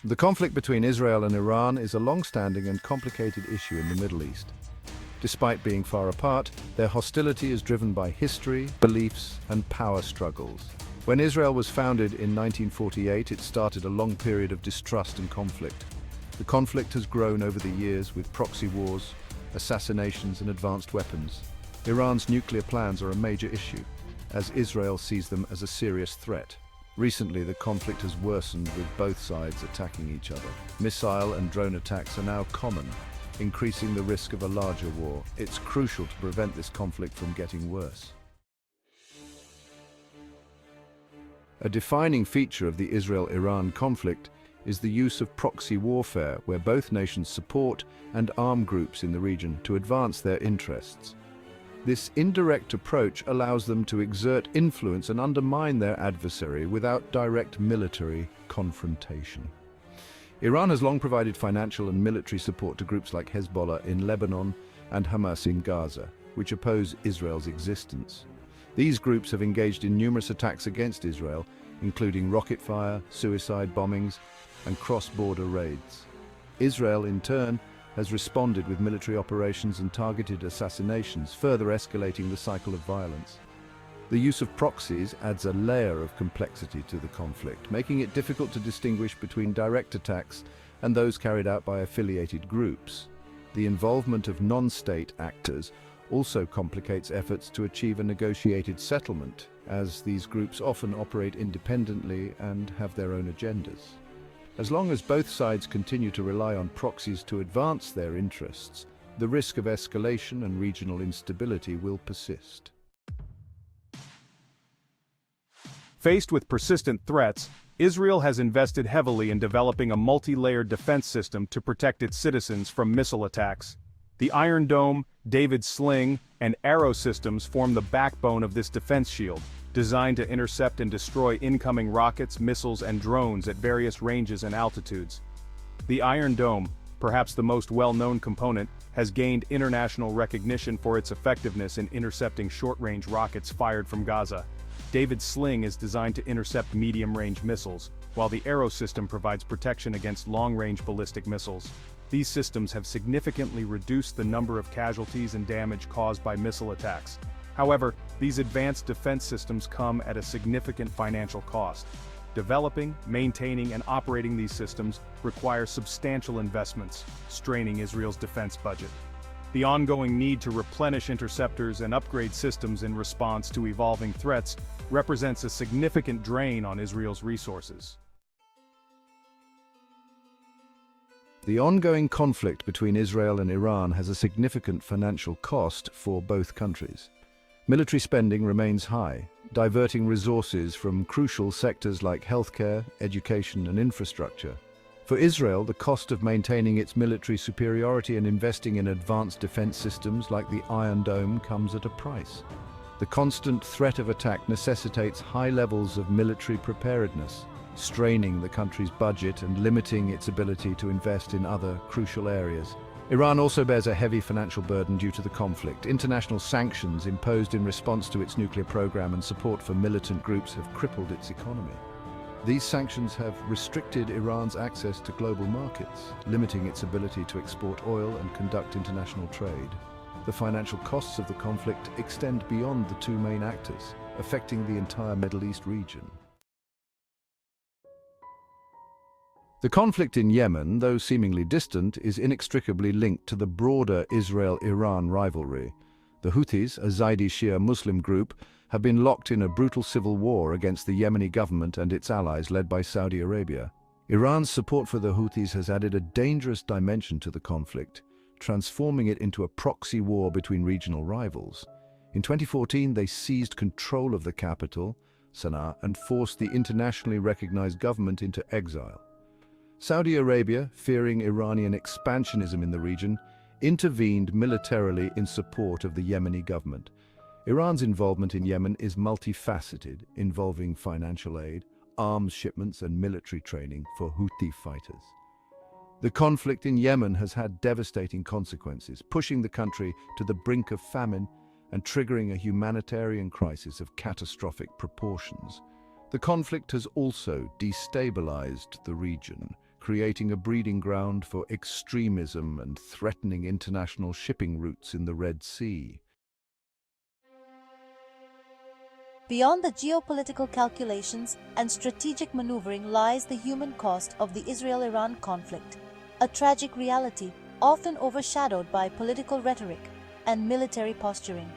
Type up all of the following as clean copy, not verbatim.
The conflict between Israel and Iran is a long-standing and complicated issue in the Middle East. Despite being far apart, their hostility is driven by history, beliefs, and power struggles. When Israel was founded in 1948, it started a long period of distrust and conflict. The conflict has grown over the years with proxy wars, assassinations, and advanced weapons. Iran's nuclear plans are a major issue, as Israel sees them as a serious threat. Recently, the conflict has worsened with both sides attacking each other. Missile and drone attacks are now common, increasing the risk of a larger war. It's crucial to prevent this conflict from getting worse. A defining feature of the Israel-Iran conflict is the use of proxy warfare, where both nations support and arm groups in the region to advance their interests. This indirect approach allows them to exert influence and undermine their adversary without direct military confrontation. Iran has long provided financial and military support to groups like Hezbollah in Lebanon and Hamas in Gaza, which oppose Israel's existence. These groups have engaged in numerous attacks against Israel, including rocket fire, suicide bombings, and cross-border raids. Israel, in turn, has responded with military operations and targeted assassinations, further escalating the cycle of violence. The use of proxies adds a layer of complexity to the conflict, making it difficult to distinguish between direct attacks and those carried out by affiliated groups. The involvement of non-state actors also complicates efforts to achieve a negotiated settlement, as these groups often operate independently and have their own agendas. As long as both sides continue to rely on proxies to advance their interests, the risk of escalation and regional instability will persist. Faced with persistent threats, Israel has invested heavily in developing a multi-layered defense system to protect its citizens from missile attacks. The Iron Dome, David's Sling, and Arrow systems form the backbone of this defense shield, designed to intercept and destroy incoming rockets, missiles, and drones at various ranges and altitudes. The Iron Dome, perhaps the most well-known component, has gained international recognition for its effectiveness in intercepting short-range rockets fired from Gaza. David's Sling is designed to intercept medium-range missiles, while the Arrow system provides protection against long-range ballistic missiles. These systems have significantly reduced the number of casualties and damage caused by missile attacks. However, these advanced defense systems come at a significant financial cost. Developing, maintaining, and operating these systems require substantial investments, straining Israel's defense budget. The ongoing need to replenish interceptors and upgrade systems in response to evolving threats represents a significant drain on Israel's resources. The ongoing conflict between Israel and Iran has a significant financial cost for both countries. Military spending remains high, diverting resources from crucial sectors like healthcare, education, and infrastructure. For Israel, the cost of maintaining its military superiority and investing in advanced defense systems like the Iron Dome comes at a price. The constant threat of attack necessitates high levels of military preparedness, straining the country's budget and limiting its ability to invest in other crucial areas. Iran also bears a heavy financial burden due to the conflict. International sanctions imposed in response to its nuclear program and support for militant groups have crippled its economy. These sanctions have restricted Iran's access to global markets, limiting its ability to export oil and conduct international trade. The financial costs of the conflict extend beyond the two main actors, affecting the entire Middle East region. The conflict in Yemen, though seemingly distant, is inextricably linked to the broader Israel-Iran rivalry. The Houthis, a Zaidi Shia Muslim group, have been locked in a brutal civil war against the Yemeni government and its allies led by Saudi Arabia. Iran's support for the Houthis has added a dangerous dimension to the conflict, transforming it into a proxy war between regional rivals. In 2014, they seized control of the capital, Sana'a, and forced the internationally recognized government into exile. Saudi Arabia, fearing Iranian expansionism in the region, intervened militarily in support of the Yemeni government. Iran's involvement in Yemen is multifaceted, involving financial aid, arms shipments, and military training for Houthi fighters. The conflict in Yemen has had devastating consequences, pushing the country to the brink of famine and triggering a humanitarian crisis of catastrophic proportions. The conflict has also destabilized the region, creating a breeding ground for extremism and threatening international shipping routes in the Red Sea. Beyond the geopolitical calculations and strategic maneuvering lies the human cost of the Israel-Iran conflict, a tragic reality often overshadowed by political rhetoric and military posturing.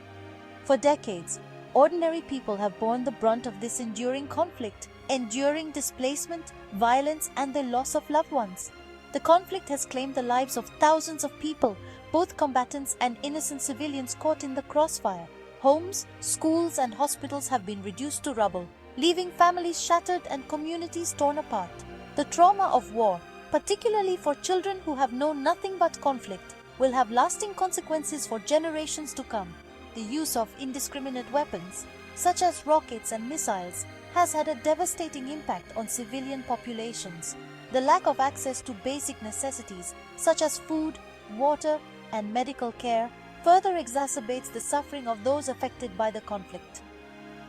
For decades, ordinary people have borne the brunt of this enduring conflict, enduring displacement, violence, and the loss of loved ones. The conflict has claimed the lives of thousands of people, both combatants and innocent civilians caught in the crossfire. Homes, schools, and hospitals have been reduced to rubble, leaving families shattered and communities torn apart. The trauma of war, particularly for children who have known nothing but conflict, will have lasting consequences for generations to come. The use of indiscriminate weapons, such as rockets and missiles, has had a devastating impact on civilian populations. The lack of access to basic necessities, such as food, water, and medical care, further exacerbates the suffering of those affected by the conflict.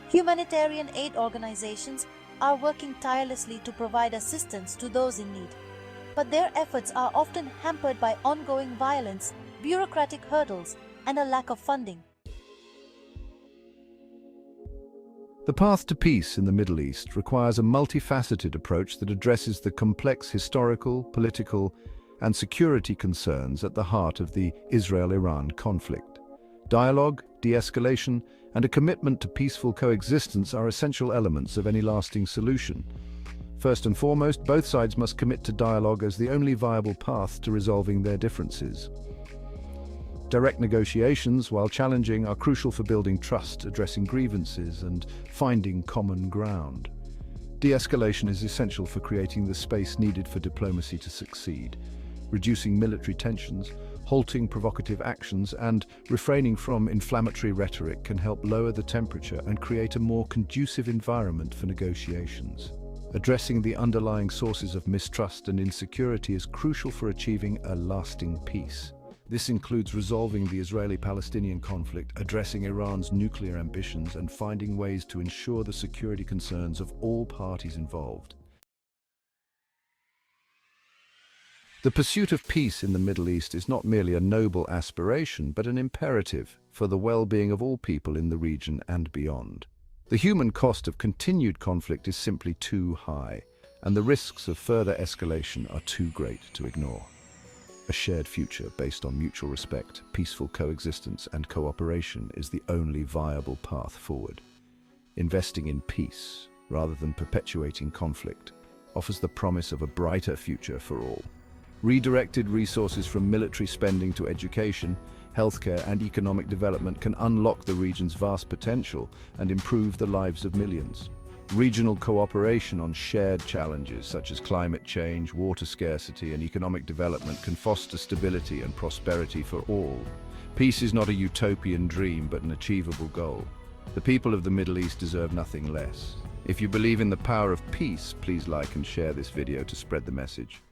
Humanitarian aid organizations are working tirelessly to provide assistance to those in need, but their efforts are often hampered by ongoing violence, bureaucratic hurdles, and a lack of funding. The path to peace in the Middle East requires a multifaceted approach that addresses the complex historical, political, and security concerns at the heart of the Israel-Iran conflict. Dialogue, de-escalation, and a commitment to peaceful coexistence are essential elements of any lasting solution. First and foremost, both sides must commit to dialogue as the only viable path to resolving their differences. Direct negotiations, while challenging, are crucial for building trust, addressing grievances, and finding common ground. De-escalation is essential for creating the space needed for diplomacy to succeed. Reducing military tensions, halting provocative actions, and refraining from inflammatory rhetoric can help lower the temperature and create a more conducive environment for negotiations. Addressing the underlying sources of mistrust and insecurity is crucial for achieving a lasting peace. This includes resolving the Israeli-Palestinian conflict, addressing Iran's nuclear ambitions, and finding ways to ensure the security concerns of all parties involved. The pursuit of peace in the Middle East is not merely a noble aspiration, but an imperative for the well-being of all people in the region and beyond. The human cost of continued conflict is simply too high, and the risks of further escalation are too great to ignore. A shared future based on mutual respect, peaceful coexistence, and cooperation is the only viable path forward. Investing in peace, rather than perpetuating conflict, offers the promise of a brighter future for all. Redirected resources from military spending to education, healthcare, and economic development can unlock the region's vast potential and improve the lives of millions. Regional cooperation on shared challenges such as climate change, water scarcity, and economic development can foster stability and prosperity for all. Peace is not a utopian dream, but an achievable goal. The people of the Middle East deserve nothing less. If you believe in the power of peace, please like and share this video to spread the message.